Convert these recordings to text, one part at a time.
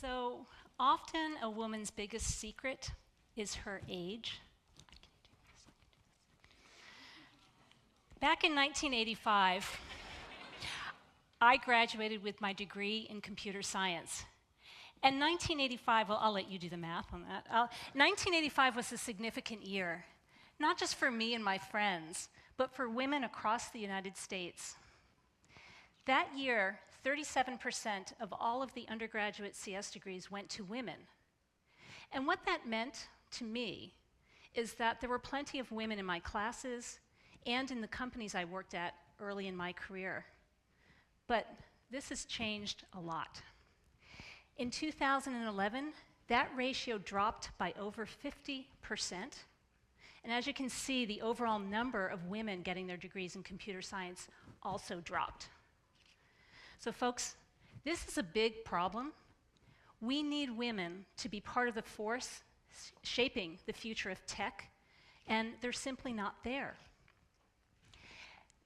So often a woman's biggest secret is her age. Back in 1985, I graduated with my degree in computer science. And 1985, well, I'll let you do the math on that. 1985 was a significant year, not just for me and my friends, but for women across the United States. That year, 37% of all of the undergraduate CS degrees went to women. And what that meant to me is that there were plenty of women in my classes and in the companies I worked at early in my career. But this has changed a lot. In 2011, that ratio dropped by over 50%. And as you can see, the overall number of women getting their degrees in computer science also dropped. So folks, this is a big problem. We need women to be part of the force shaping the future of tech, and they're simply not there.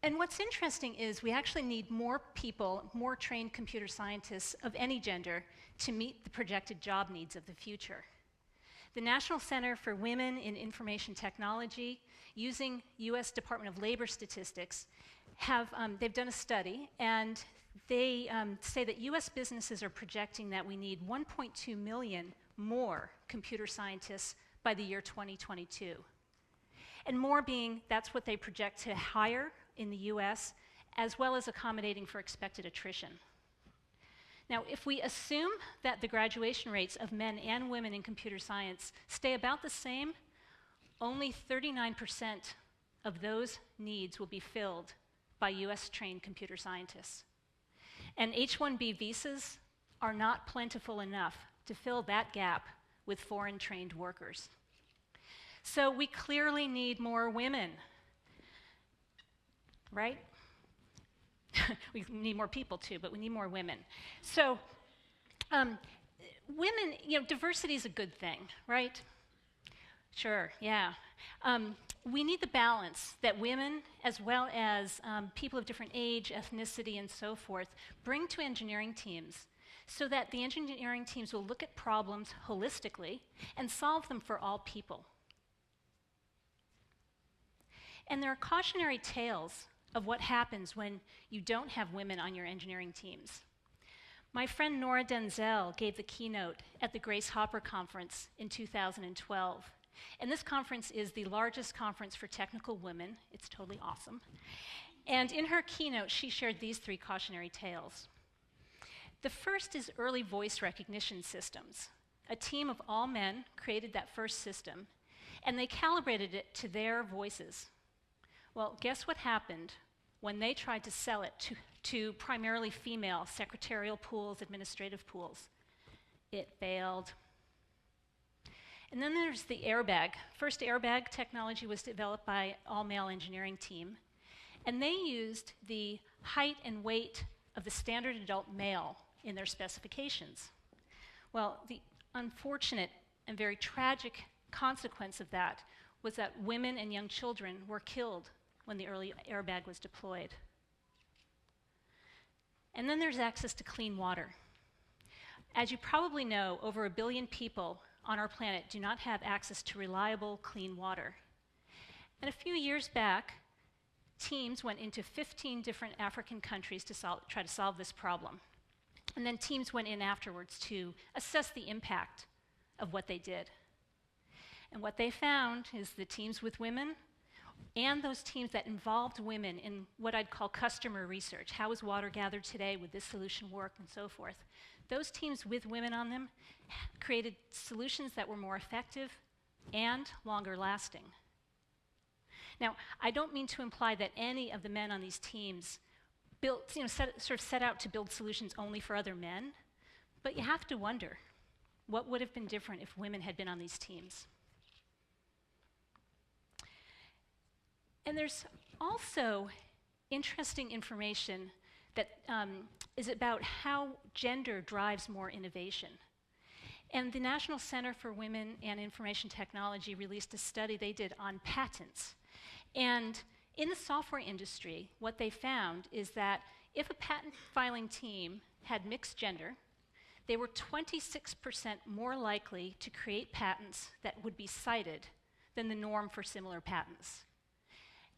And what's interesting is we actually need more people, more trained computer scientists of any gender to meet the projected job needs of the future. The National Center for Women in Information Technology, using US Department of Labor statistics, they've done a study, and they say that US businesses are projecting that we need 1.2 million more computer scientists by the year 2022. And more being, that's what they project to hire in the US, as well as accommodating for expected attrition. Now, if we assume that the graduation rates of men and women in computer science stay about the same, only 39% of those needs will be filled by US-trained computer scientists. And H-1B visas are not plentiful enough to fill that gap with foreign-trained workers. So we clearly need more women, right? We need more people too, but we need more women. So women, diversity is a good thing, right? Sure, yeah. We need the balance that women, as well as people of different age, ethnicity, and so forth, bring to engineering teams so that the engineering teams will look at problems holistically and solve them for all people. And there are cautionary tales of what happens when you don't have women on your engineering teams. My friend Nora Denzel gave the keynote at the Grace Hopper Conference in 2012. And this conference is the largest conference for technical women. It's totally awesome. And in her keynote, she shared these 3 cautionary tales. The first is early voice recognition systems. A team of all men created that first system, and they calibrated it to their voices. Well, guess what happened when they tried to sell it to primarily female secretarial pools, administrative pools? It failed. And then there's the airbag. First airbag technology was developed by an all-male engineering team, and they used the height and weight of the standard adult male in their specifications. Well, the unfortunate and very tragic consequence of that was that women and young children were killed when the early airbag was deployed. And then there's access to clean water. As you probably know, over 1 billion people on our planet do not have access to reliable, clean water. And a few years back, teams went into 15 different African countries to try to solve this problem. And then teams went in afterwards to assess the impact of what they did. And what they found is the teams with women and those teams that involved women in what I'd call customer research. How is water gathered today? Would this solution work? And so forth. Those teams with women on them created solutions that were more effective and longer lasting. Now, I don't mean to imply that any of the men on these teams set out to build solutions only for other men, but you have to wonder, what would have been different if women had been on these teams? And there's also interesting information that is about how gender drives more innovation. And the National Center for Women and Information Technology released a study they did on patents. And in the software industry, what they found is that if a patent filing team had mixed gender, they were 26% more likely to create patents that would be cited than the norm for similar patents.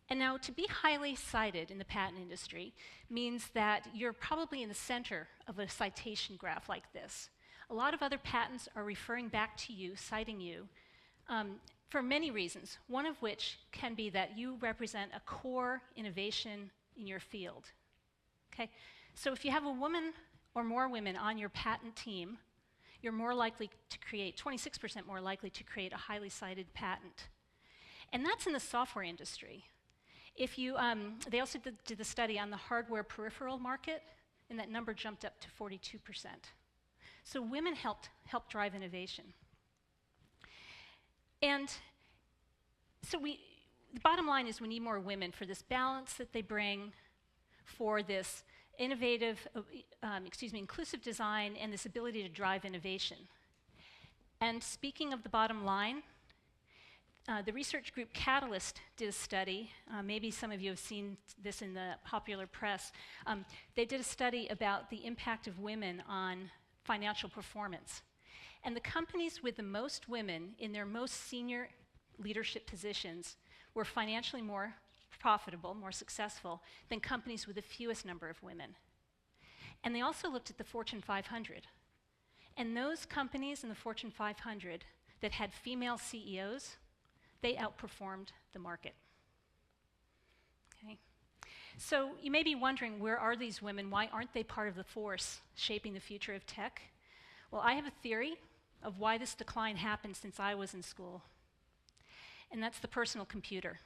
And now, to be highly cited in the patent industry means that you're probably in the center of a citation graph like this. A lot of other patents are referring back to you, citing you, for many reasons, one of which can be that you represent a core innovation in your field. Okay? So if you have a woman or more women on your patent team, you're more likely to create, 26% more likely to create a highly cited patent. And that's in the software industry. If you, they also did the study on the hardware peripheral market, and that number jumped up to 42%. So women help drive innovation. And so the bottom line is we need more women for this balance that they bring, for this innovative, inclusive design, and this ability to drive innovation. And speaking of the bottom line, the research group Catalyst did a study. Maybe some of you have seen this in the popular press. They did a study about the impact of women on financial performance. And the companies with the most women in their most senior leadership positions were financially more profitable, more successful, than companies with the fewest number of women. And they also looked at the Fortune 500. And those companies in the Fortune 500 that had female CEOs, they outperformed the market. Okay. So you may be wondering, where are these women? Why aren't they part of the force shaping the future of tech? Well, I have a theory of why this decline happened since I was in school, and that's the personal computer.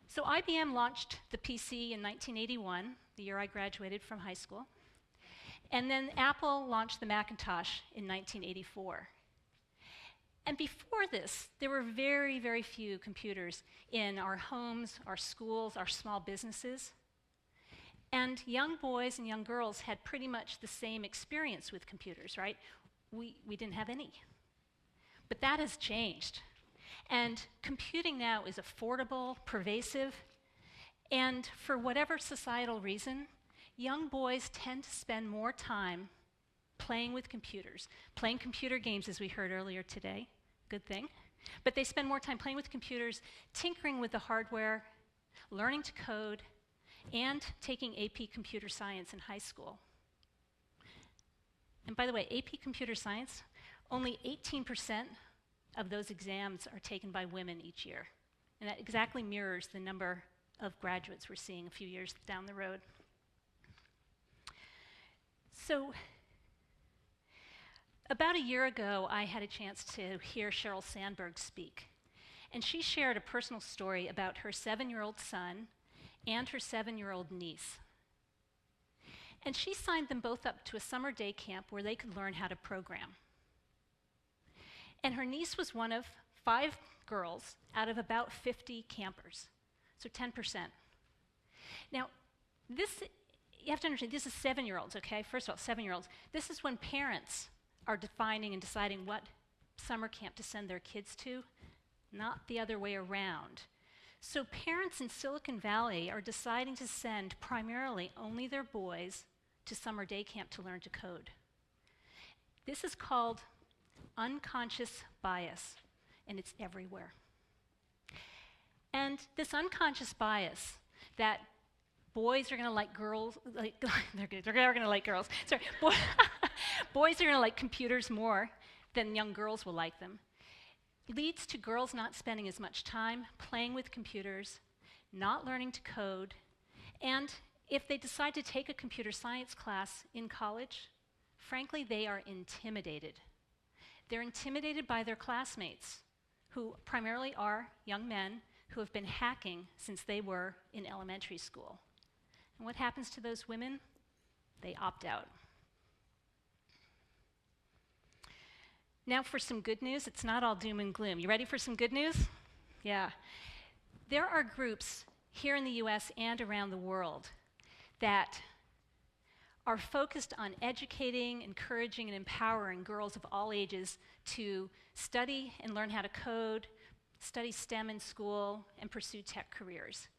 So IBM launched the PC in 1981, the year I graduated from high school, and then Apple launched the Macintosh in 1984. And before this, there were very, very few computers in our homes, our schools, our small businesses. And young boys and young girls had pretty much the same experience with computers, right? We didn't have any. But that has changed. And computing now is affordable, pervasive, and for whatever societal reason, young boys tend to spend more time playing with computers, playing computer games, as we heard earlier today. Good thing. But they spend more time playing with computers, tinkering with the hardware, learning to code, and taking AP Computer Science in high school. And by the way, AP Computer Science, only 18% of those exams are taken by women each year. And that exactly mirrors the number of graduates we're seeing a few years down the road. So, about a year ago, I had a chance to hear Sheryl Sandberg speak. And she shared a personal story about her 7-year-old son and her 7-year-old niece. And she signed them both up to a summer day camp where they could learn how to program. And her niece was one of 5 girls out of about 50 campers, so 10%. Now, you have to understand, this is 7-year-olds, okay? First of all, 7-year-olds. This is when parents are defining and deciding what summer camp to send their kids to, not the other way around. So parents in Silicon Valley are deciding to send primarily only their boys to summer day camp to learn to code. This is called unconscious bias, and it's everywhere. And this unconscious bias that boys are going to like girls, they're going to like girls. Sorry, boys are going to like computers more than young girls will like them, leads to girls not spending as much time playing with computers, not learning to code, and if they decide to take a computer science class in college, frankly, they are intimidated. They're intimidated by their classmates, who primarily are young men who have been hacking since they were in elementary school. And what happens to those women? They opt out. Now for some good news. It's not all doom and gloom. You ready for some good news? Yeah. There are groups here in the US and around the world that are focused on educating, encouraging, and empowering girls of all ages to study and learn how to code, study STEM in school, and pursue tech careers.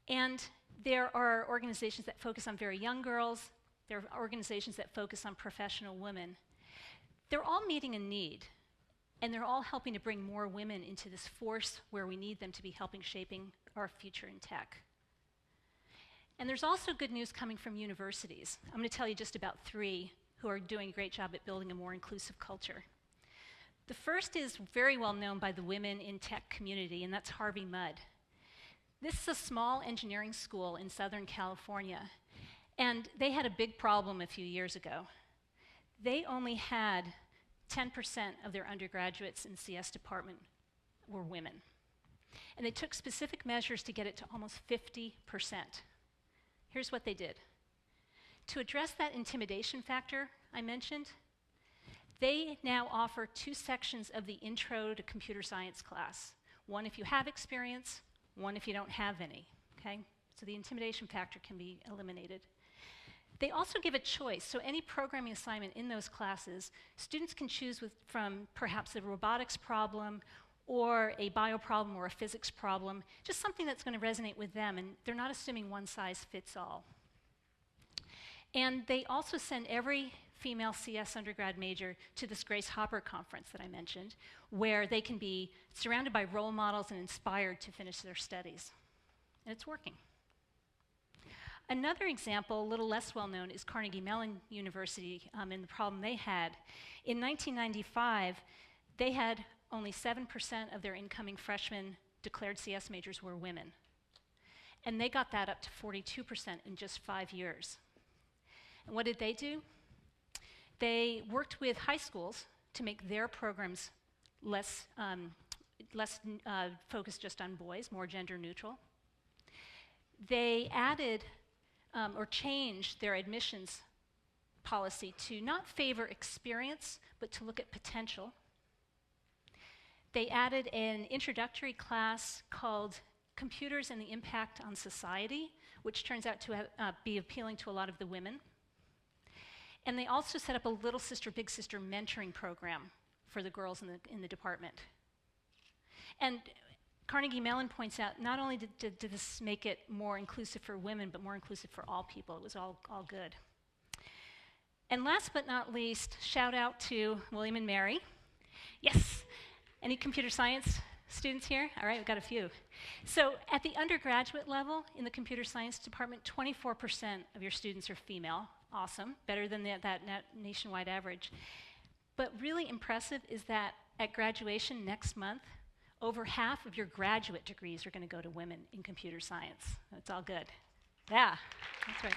And there are organizations that focus on very young girls, They're organizations that focus on professional women. They're all meeting a need, and they're all helping to bring more women into this force where we need them to be helping shaping our future in tech. And there's also good news coming from universities. I'm going to tell you just about 3 who are doing a great job at building a more inclusive culture. The first is very well known by the women in tech community, and that's Harvey Mudd. This is a small engineering school in Southern California, and they had a big problem a few years ago. They only had 10% of their undergraduates in CS department were women. And they took specific measures to get it to almost 50%. Here's what they did. To address that intimidation factor I mentioned, they now offer 2 sections of the Intro to Computer Science class. One if you have experience, one if you don't have any, okay? So the intimidation factor can be eliminated. They also give a choice, so any programming assignment in those classes, students can choose from perhaps a robotics problem or a bio problem or a physics problem, just something that's going to resonate with them, and they're not assuming one size fits all. And they also send every female CS undergrad major to this Grace Hopper conference that I mentioned, where they can be surrounded by role models and inspired to finish their studies. And it's working. Another example, a little less well known, is Carnegie Mellon University and the problem they had. In 1995, they had only 7% of their incoming freshmen declared CS majors were women. And they got that up to 42% in just 5 years. And what did they do? They worked with high schools to make their programs less focused just on boys, more gender neutral. They added or changed their admissions policy to not favor experience, but to look at potential. They added an introductory class called Computers and the Impact on Society, which turns out to be appealing to a lot of the women. And they also set up a little sister, big sister mentoring program for the girls in the department. And Carnegie Mellon points out, not only did this make it more inclusive for women, but more inclusive for all people. It was all good. And last but not least, shout out to William&Mary. Yes, any computer science students here? All right, we've got a few. So at the undergraduate level in the computer science department, 24% of your students are female. Awesome, better than that nationwide average. But really impressive is that at graduation next month, over half of your graduate degrees are going to go to women in computer science. That's all good. Yeah, that's right.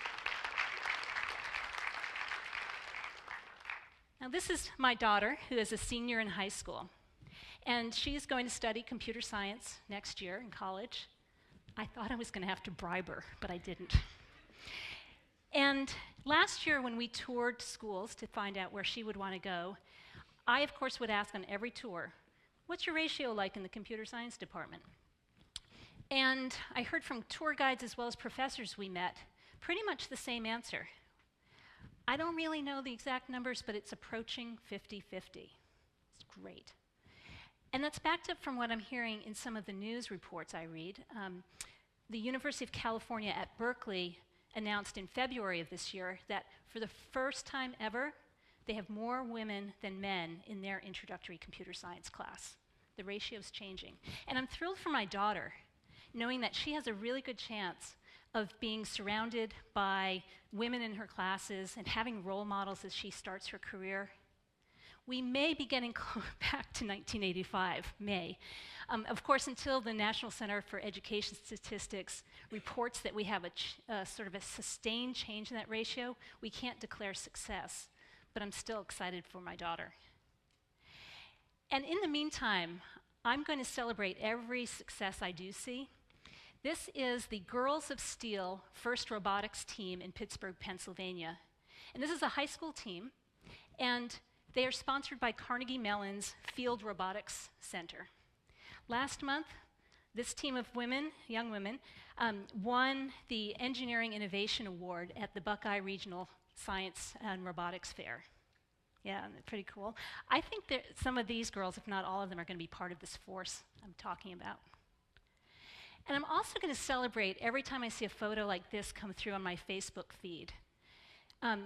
Now this is my daughter, who is a senior in high school. And she's going to study computer science next year in college. I thought I was going to have to bribe her, but I didn't. And last year when we toured schools to find out where she would want to go, I, of course, would ask on every tour, what's your ratio like in the computer science department? And I heard from tour guides as well as professors we met pretty much the same answer. I don't really know the exact numbers, but it's approaching 50-50. It's great. And that's backed up from what I'm hearing in some of the news reports I read. The University of California at Berkeley announced in February of this year that for the first time ever, they have more women than men in their introductory computer science class. The ratio is changing. And I'm thrilled for my daughter, knowing that she has a really good chance of being surrounded by women in her classes and having role models as she starts her career. We may be getting back to 1985, may. Of course, until the National Center for Education Statistics reports that we have a sort of a sustained change in that ratio, we can't declare success. But I'm still excited for my daughter. And in the meantime, I'm going to celebrate every success I do see. This is the Girls of Steel First Robotics team in Pittsburgh, Pennsylvania. And this is a high school team, and they are sponsored by Carnegie Mellon's Field Robotics Center. Last month, this team of women, young women, won the Engineering Innovation Award at the Buckeye Regional Science and Robotics Fair. Yeah, pretty cool. I think that some of these girls, if not all of them, are going to be part of this force I'm talking about. And I'm also going to celebrate every time I see a photo like this come through on my Facebook feed.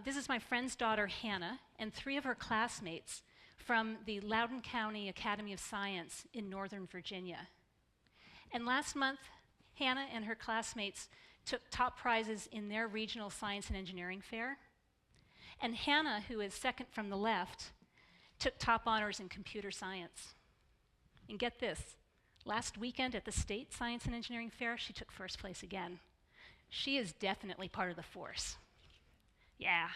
This is my friend's daughter, Hannah, and 3 of her classmates from the Loudoun County Academy of Science in Northern Virginia. And last month, Hannah and her classmates took top prizes in their regional science and engineering fair. And Hannah, who is second from the left, took top honors in computer science. And get this, last weekend at the state science and engineering fair, she took first place again. She is definitely part of the force. Yeah.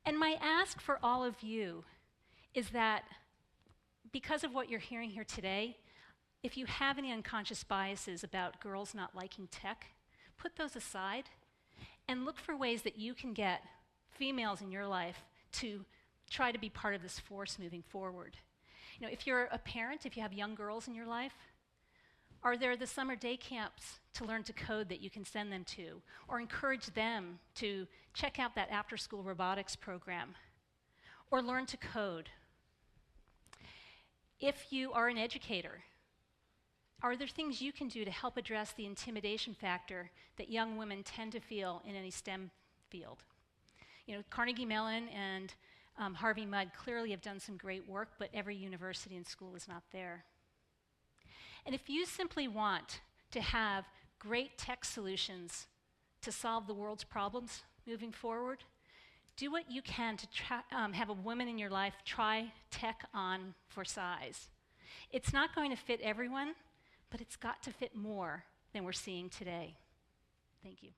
And my ask for all of you is that because of what you're hearing here today, if you have any unconscious biases about girls not liking tech, put those aside and look for ways that you can get females in your life to try to be part of this force moving forward. You know, if you're a parent, if you have young girls in your life, are there the summer day camps to learn to code that you can send them to, or encourage them to check out that after-school robotics program, or learn to code? If you are an educator, are there things you can do to help address the intimidation factor that young women tend to feel in any STEM field? You know, Carnegie Mellon and Harvey Mudd clearly have done some great work, but every university and school is not there. And if you simply want to have great tech solutions to solve the world's problems moving forward, do what you can to have a woman in your life try tech on for size. It's not going to fit everyone, but it's got to fit more than we're seeing today. Thank you.